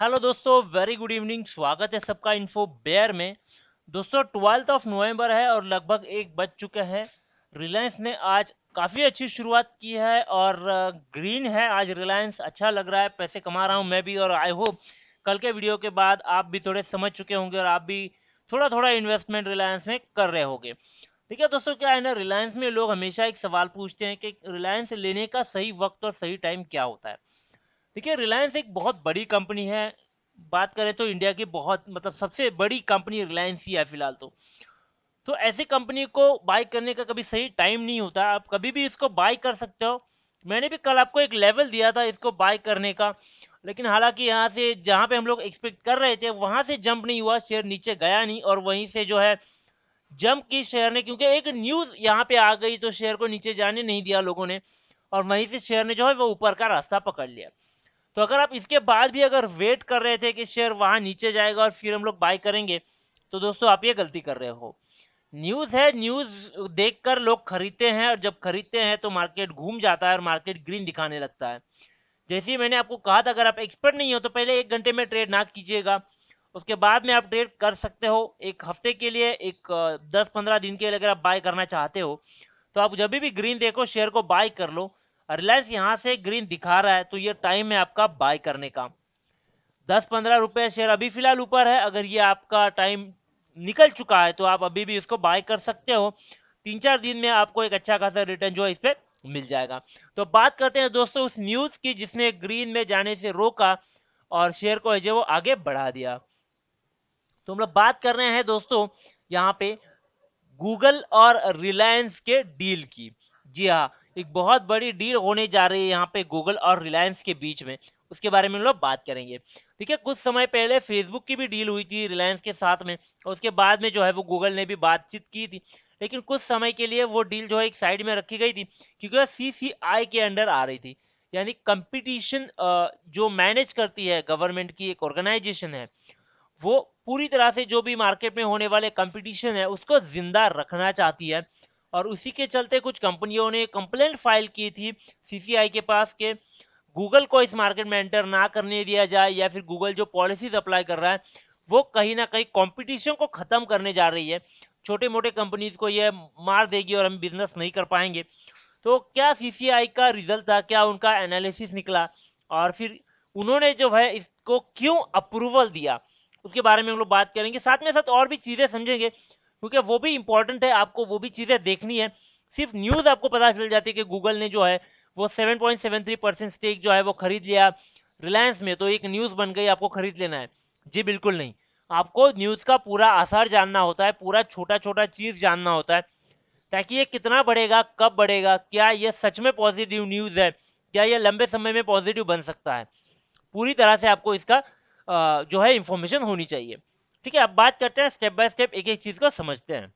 Hello दोस्तों, very good evening. स्वागत है सबका इन्फो बेयर में। दोस्तों 12 नवंबर है और लगभग 1 बज चुके हैं। रिलायंस ने आज काफ़ी अच्छी शुरुआत की है और ग्रीन है आज रिलायंस। अच्छा लग रहा है, पैसे कमा रहा हूँ मैं भी और आई होप कल के वीडियो के बाद आप भी थोड़े समझ चुके होंगे और आप भी थोड़ा थोड़ा इन्वेस्टमेंट रिलायंस में कर रहे होंगे। ठीक है दोस्तों, क्या है ना, रिलायंस में लोग हमेशा एक सवाल पूछते हैं कि रिलायंस लेने का सही वक्त और सही टाइम क्या होता है। देखिए, रिलायंस एक बहुत बड़ी कंपनी है। बात करें तो इंडिया की बहुत मतलब सबसे बड़ी कंपनी रिलायंस ही है फिलहाल तो ऐसी कंपनी को बाय करने का कभी सही टाइम नहीं होता। आप कभी भी इसको बाय कर सकते हो। मैंने भी कल आपको एक लेवल दिया था इसको बाय करने का, लेकिन हालांकि यहाँ से जहाँ पे हम लोग एक्सपेक्ट कर रहे थे वहां से जंप नहीं हुआ, शेयर नीचे गया नहीं और वहीं से जो है जंप की शेयर ने, क्योंकि एक न्यूज यहाँ पे आ गई तो शेयर को नीचे जाने नहीं दिया लोगों ने और वहीं से शेयर ने जो है वो ऊपर का रास्ता पकड़ लिया। तो अगर आप इसके बाद भी अगर वेट कर रहे थे कि शेयर वहां नीचे जाएगा और फिर हम लोग बाय करेंगे, तो दोस्तों आप ये गलती कर रहे हो। न्यूज है, न्यूज देखकर लोग खरीदते हैं और जब खरीदते हैं तो मार्केट घूम जाता है और मार्केट ग्रीन दिखाने लगता है। जैसे ही मैंने आपको कहा था, अगर आप एक्सपर्ट नहीं हो तो पहले 1 घंटे में ट्रेड ना कीजिएगा। उसके बाद में आप ट्रेड कर सकते हो एक हफ्ते के लिए, एक 10-15 दिन के लिए अगर आप बाय करना चाहते हो तो आप जब भी ग्रीन देखो शेयर को बाय कर लो। रिलायंस यहाँ से ग्रीन दिखा रहा है तो ये टाइम है आपका बाय करने का। 10-15 रुपए शेयर अभी फिलहाल ऊपर है। अगर ये आपका टाइम निकल चुका है तो आप अभी भी इसको बाय कर सकते हो। 3-4 दिन में आपको एक अच्छा खासा रिटर्न जो है इस पे मिल जाएगा। तो बात करते हैं दोस्तों उस न्यूज की जिसने ग्रीन में जाने से रोका और शेयर को है जो वो आगे बढ़ा दिया। तो हम लोग बात कर रहे हैं दोस्तों यहाँ पे गूगल और रिलायंस के डील की। जी हाँ, एक बहुत बड़ी डील होने जा रही है यहाँ पे गूगल और रिलायंस के बीच में। उसके बारे में हम लोग बात करेंगे। ठीक है, कुछ समय पहले फेसबुक की भी डील हुई थी रिलायंस के साथ में और उसके बाद में जो है वो गूगल ने भी बातचीत की थी। लेकिन कुछ समय के लिए वो डील जो है एक साइड में रखी गई थी क्योंकि वो सीसीआई के अंडर आ रही थी। यानी कंपटीशन जो मैनेज करती है, गवर्नमेंट की एक ऑर्गेनाइजेशन है, वो पूरी तरह से जो भी मार्केट में होने वाले कंपटीशन है उसको जिंदा रखना चाहती है। और उसी के चलते कुछ कंपनियों ने कंप्लेंट फाइल की थी सीसीआई के पास के गूगल को इस मार्केट में एंटर ना करने दिया जाए या फिर गूगल जो पॉलिसीज अप्लाई कर रहा है वो कहीं ना कहीं कंपटीशन को खत्म करने जा रही है। छोटे मोटे कंपनीज को ये मार देगी और हम बिजनेस नहीं कर पाएंगे। तो क्या सीसीआई का रिजल्ट था, क्या उनका एनालिसिस निकला और फिर उन्होंने जो है इसको क्यों अप्रूवल दिया, उसके बारे में हम लोग बात करेंगे। साथ में साथ और भी चीजें समझेंगे क्योंकि वो भी इंपॉर्टेंट है, आपको वो भी चीजें देखनी है। सिर्फ न्यूज आपको पता चल जाती है कि गूगल ने जो है वो 7.73% स्टेक जो है वो खरीद लिया रिलायंस में, तो एक न्यूज बन गई आपको खरीद लेना है। जी बिल्कुल नहीं, आपको न्यूज का पूरा असर जानना होता है, पूरा छोटा छोटा चीज जानना होता है ताकि ये कितना बढ़ेगा, कब बढ़ेगा, क्या ये सच में पॉजिटिव न्यूज है, क्या ये लंबे समय में पॉजिटिव बन सकता है। पूरी तरह से आपको इसका जो है इंफॉर्मेशन होनी चाहिए। ठीक है, अब बात करते हैं स्टेप बाय स्टेप, एक एक चीज को समझते हैं।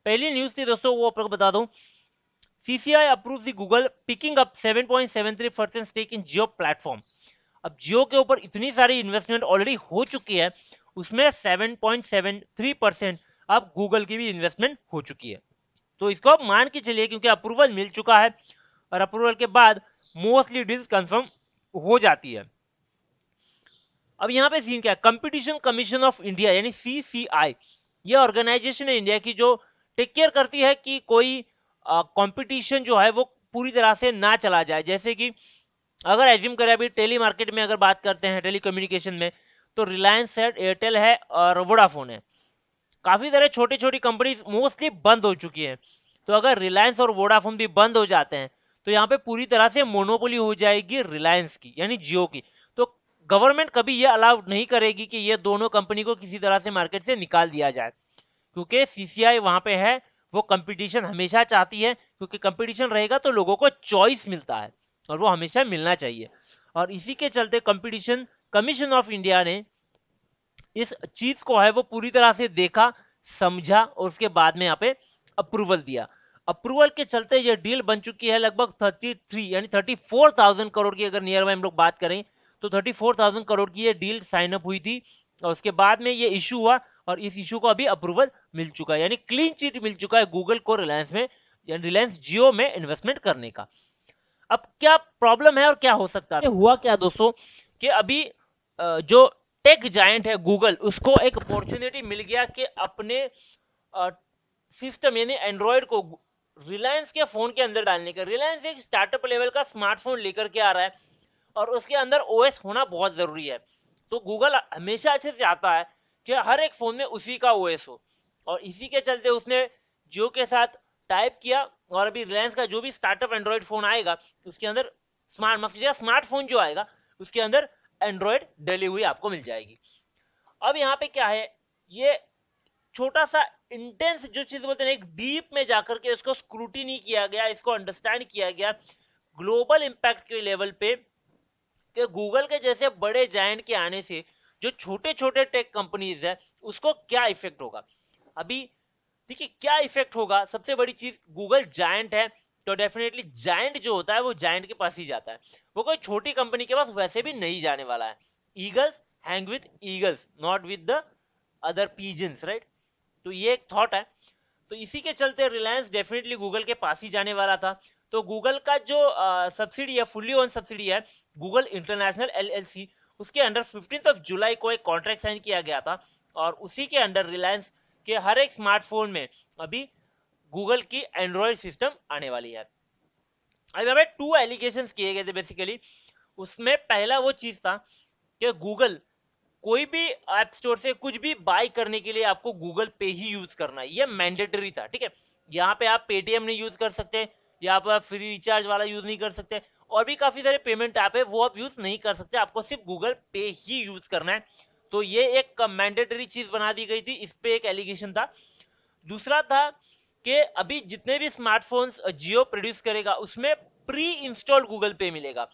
पहली न्यूज थी दोस्तों, वो आपको बता दूं, CCI approve the Google picking up 7.73% stake in Jio platform. अब जियो के ऊपर इतनी सारी इन्वेस्टमेंट ऑलरेडी हो चुकी है, उसमें 7.73% अब गूगल की भी इन्वेस्टमेंट हो चुकी है। तो इसको आप मान के चलिए क्योंकि अप्रूवल मिल चुका है और अप्रूवल के बाद मोस्टली डील्स कंफर्म हो जाती है। अब यहाँ पे सीन क्या है, कंपटीशन कमीशन ऑफ इंडिया यानी सीसीआई, ये ऑर्गेनाइजेशन है इंडिया की जो टेक केयर करती है कि कोई कंपटीशन जो है वो पूरी तरह से ना चला जाए। जैसे कि अगर एज्यूम करें अभी टेली मार्केट में अगर बात करते हैं, टेली कम्युनिकेशन में, तो रिलायंस है, एयरटेल है और वोडाफोन है। काफी सारे छोटी छोटी कंपनीज मोस्टली बंद हो चुकी है। तो अगर रिलायंस और वोडाफोन भी बंद हो जाते हैं तो यहाँ पे पूरी तरह से मोनोपोली हो जाएगी रिलायंस की यानी जियो की। तो गवर्नमेंट कभी ये अलाउ नहीं करेगी कि ये दोनों कंपनी को किसी तरह से मार्केट से निकाल दिया जाए, क्योंकि सीसीआई वहां पे है, वो कंपटीशन हमेशा चाहती है क्योंकि कंपटीशन रहेगा तो लोगों को चॉइस मिलता है और वो हमेशा मिलना चाहिए। और इसी के चलते कंपटीशन कमीशन ऑफ इंडिया ने इस चीज को है वो पूरी तरह से देखा, समझा और उसके बाद में यहाँ पे अप्रूवल दिया। अप्रूवल के चलते ये डील बन चुकी है लगभग 33 यानी 34,000 करोड़ की। अगर नियर बाय हम लोग बात करें तो 34,000 करोड़ की ये डील साइन अप हुई थी और उसके बाद में ये इशू हुआ और इस इशू को अभी अप्रूवल मिल चुका है, यानी क्लीन चिट मिल चुका है गूगल को रिलायंस में या रिलायंस जियो में इन्वेस्टमेंट करने का। अब क्या प्रॉब्लम है और क्या हो सकता है, हुआ क्या दोस्तों कि अभी जो टेक जायंट है गूगल, उसको एक अपॉर्चुनिटी मिल गया कि अपने सिस्टम यानी एंड्रॉयड को रिलायंस के फोन के अंदर डालने का। रिलायंस एक स्टार्टअप लेवल का स्मार्टफोन लेकर के आ रहा है और उसके अंदर ओएस होना बहुत जरूरी है। तो गूगल हमेशा अच्छे से चाहता है कि हर एक फोन में उसी का ओएस हो, और इसी के चलते उसने जियो के साथ टाइप किया। और अभी रिलायंस का जो भी स्टार्टअप एंड्रॉयड फोन आएगा उसके अंदर स्मार्टफोन जो आएगा उसके अंदर एंड्रॉयड डली हुई आपको मिल जाएगी। अब यहाँ पे क्या है, ये छोटा सा इंटेंस जो चीज बोलते हैं एक डीप में जाकर के इसको स्क्रूटिनी किया गया, इसको अंडरस्टैंड किया गया ग्लोबल इंपैक्ट के लेवल पे, कि गूगल के जैसे बड़े जायंट के आने से जो छोटे छोटे टेक कंपनीज है उसको क्या इफेक्ट होगा। अभी देखिए क्या इफेक्ट होगा। सबसे बड़ी चीज, गूगल जायंट है तो डेफिनेटली जायंट जो होता है वो जायंट के पास ही जाता है, वो कोई छोटी कंपनी के पास वैसे भी नहीं जाने वाला है। Eagles hang with eagles, not with the other pigeons, right. तो ये एक थॉट है। तो इसी के चलते रिलायंस डेफिनेटली गूगल के पास ही जाने वाला था। तो गूगल का जो सब्सिडी है, फुल्ली ओन सब्सिडी है गूगल इंटरनेशनल एलएलसी, उसके अंडर 15 जुलाई को एक कॉन्ट्रैक्ट साइन किया गया था, और उसी के अंडर रिलायंस के हर एक स्मार्टफोन में अभी गूगल की एंड्रॉयड सिस्टम आने वाली है। अब हमें 2 एलिगेशन किए गए थे बेसिकली। उसमें पहला वो चीज था कि गूगल कोई भी ऐप स्टोर से कुछ भी बाय करने के लिए आपको गूगल पे ही यूज करना है, ये मैंडेटरी था, ठीक है। यहाँ पे आप पेटीएम नहीं यूज कर सकते, यहाँ पे आप फ्री रिचार्ज वाला यूज नहीं कर सकते, और भी काफी सारे पेमेंट ऐप है वो आप यूज नहीं कर सकते, आपको सिर्फ गूगल पे ही यूज करना है। तो ये एक मैंडेटरी चीज बना दी गई थी, इस पे एक एलिगेशन था। दूसरा था कि अभी जितने भी स्मार्टफोन्स जियो प्रोड्यूस करेगा उसमें प्री इंस्टॉल्ड गूगल पे मिलेगा।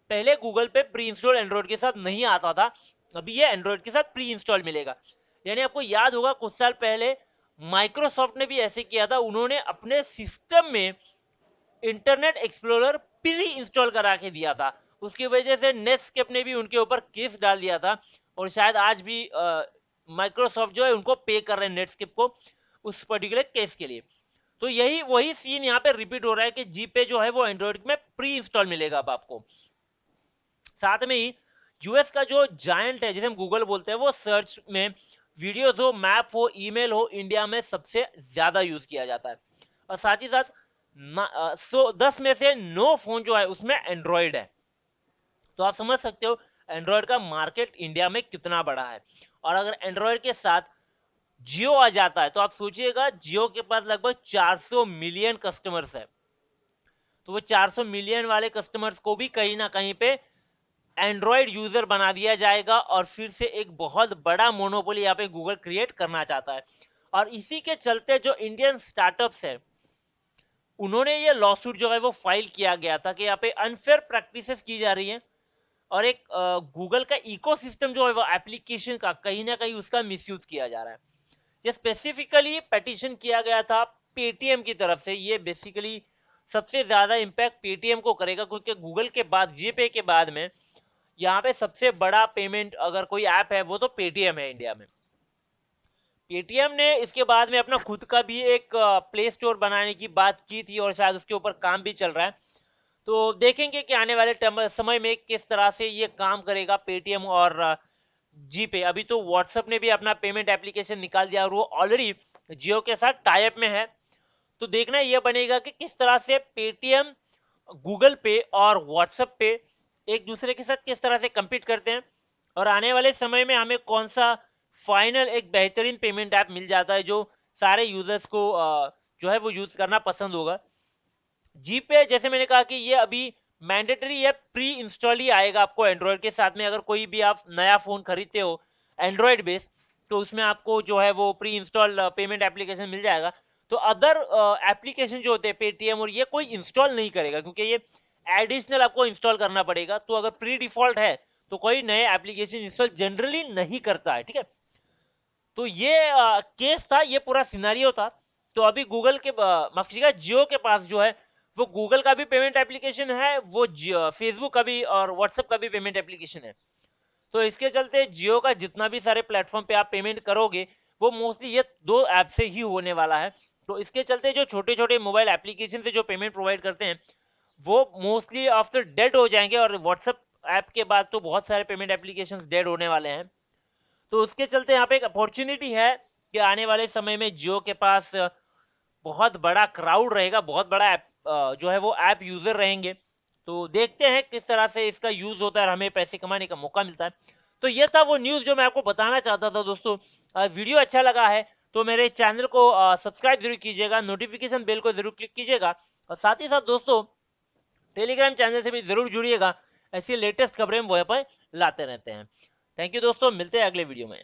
पहले गूगल पे प्री इंस्टॉल एंड्रॉइड के साथ नहीं आता था, अभी ये एंड्रॉइड के साथ प्री इंस्टॉल मिलेगा। यानी आपको याद होगा कुछ साल पहले माइक्रोसॉफ्ट ने भी ऐसे किया था, उन्होंने अपने सिस्टम में इंटरनेट एक्सप्लोरर प्री इंस्टॉल करा के दिया था। उसकी वजह से नेटस्केप ने भी उनके ऊपर केस डाल दिया था, और शायद आज भी माइक्रोसॉफ्ट जो है उनको पे कर रहे हैं नेटस्केप को उस पर्टिकुलर केस के लिए। तो यही वही सीन यहाँ पे रिपीट हो रहा है कि जी पे जो है वो एंड्रॉइड में प्री इंस्टॉल मिलेगा अब आपको। साथ में ही यूएस का जो जायंट है जिसे हम गूगल बोलते हैं, वो सर्च में वीडियोस हो, मैप हो, ईमेल हो, इंडिया में सबसे ज्यादा यूज किया जाता है। और साथ ही साथ 10 में से 9 फोन जो है उसमें एंड्रॉइड है। तो आप समझ सकते हो एंड्रॉइड का मार्केट इंडिया में कितना बड़ा है। और अगर एंड्रॉइड के साथ जियो आ जाता है तो आप सोचिएगा जियो के पास लगभग 400 मिलियन कस्टमर्स है। तो वो 400 मिलियन वाले कस्टमर्स को भी कहीं ना कहीं पे एंड्रॉइड यूजर बना दिया जाएगा, और फिर से एक बहुत बड़ा मोनोपोली यहाँ पे गूगल क्रिएट करना चाहता है। और इसी के चलते जो इंडियन स्टार्टअप्स है उन्होंने ये लॉसूट जो है वो फाइल किया गया था कि यहाँ पे अनफेयर प्रैक्टिसेस की जा रही है, और एक गूगल का इकोसिस्टम जो है वो एप्लीकेशन का कहीं ना कहीं उसका मिसयूज किया जा रहा है। ये स्पेसिफिकली पेटिशन किया गया था पेटीएम की तरफ से। ये बेसिकली सबसे ज्यादा इंपैक्ट पेटीएम को करेगा, क्योंकि गूगल के बाद जीपे के बाद में यहाँ पे सबसे बड़ा पेमेंट अगर कोई ऐप है वो तो पेटीएम है इंडिया में। पेटीएम ने इसके बाद में अपना खुद का भी एक प्ले स्टोर बनाने की बात की थी, और शायद उसके ऊपर काम भी चल रहा है। तो देखेंगे कि आने वाले समय में किस तरह से ये काम करेगा पेटीएम और जी पे। अभी तो व्हाट्सएप ने भी अपना पेमेंट एप्लीकेशन निकाल दिया और वो ऑलरेडी जियो के साथ टाई अप में है। तो देखना ये बनेगा कि किस तरह से पेटीएम, गूगल पे और व्हाट्सएप पे एक दूसरे के साथ किस तरह से compete करते हैं, और आने वाले समय में हमें कौन सा फाइनल एक बेहतरीन पेमेंट ऐप मिल जाता है जो सारे यूजर्स को जो है वो यूज करना पसंद होगा। जी पे जैसे मैंने कहा कि ये अभी मैंडेटरी है, प्री इंस्टॉल ही आएगा आपको एंड्रॉयड के साथ में। अगर कोई भी आप नया फोन खरीदते हो एंड्रॉयड बेस्ड तो उसमें आपको जो है वो प्री इंस्टॉल पेमेंट एप्लीकेशन मिल जाएगा। तो अदर एप्लीकेशन जो होते हैं पेटीएम और ये कोई इंस्टॉल नहीं करेगा, क्योंकि ये एडिशनल आपको इंस्टॉल करना पड़ेगा। तो अगर प्री डिफॉल्ट है तो कोई नए एप्लीकेशन इंस्टॉल जनरली नहीं करता है, ठीक है। तो ये केस था, ये पूरा सिनारियो था। तो अभी गूगल के माफ कीजिएगा जियो के पास जो है वो गूगल का भी पेमेंट एप्लीकेशन है, वो फेसबुक का भी और व्हाट्सएप का भी पेमेंट एप्लीकेशन है। तो इसके चलते जियो का जितना भी सारे प्लेटफॉर्म पे आप पेमेंट करोगे वो मोस्टली ये 2 ऐप से ही होने वाला है। तो इसके चलते जो छोटे छोटे मोबाइल एप्लीकेशन से जो पेमेंट प्रोवाइड करते हैं वो मोस्टली आफ्टर डेड हो जाएंगे, और व्हाट्सएप ऐप के बाद तो बहुत सारे पेमेंट एप्लीकेशंस डेड होने वाले हैं। तो उसके चलते यहाँ पे एक अपॉर्चुनिटी है कि आने वाले समय में जियो के पास बहुत बड़ा क्राउड रहेगा, बहुत बड़ा ऐप जो है वो ऐप यूजर रहेंगे। तो देखते हैं किस तरह से इसका यूज होता है और हमें पैसे कमाने का मौका मिलता है। तो ये था वो न्यूज़ जो मैं आपको बताना चाहता था दोस्तों। वीडियो अच्छा लगा है तो मेरे चैनल को सब्सक्राइब जरूर कीजिएगा, नोटिफिकेशन बेल को जरूर क्लिक कीजिएगा, और साथ ही साथ दोस्तों टेलीग्राम चैनल से भी जरूर जुड़िएगा। ऐसी लेटेस्ट खबरें हम वहाँ पर लाते रहते हैं। थैंक यू दोस्तों, मिलते हैं अगले वीडियो में।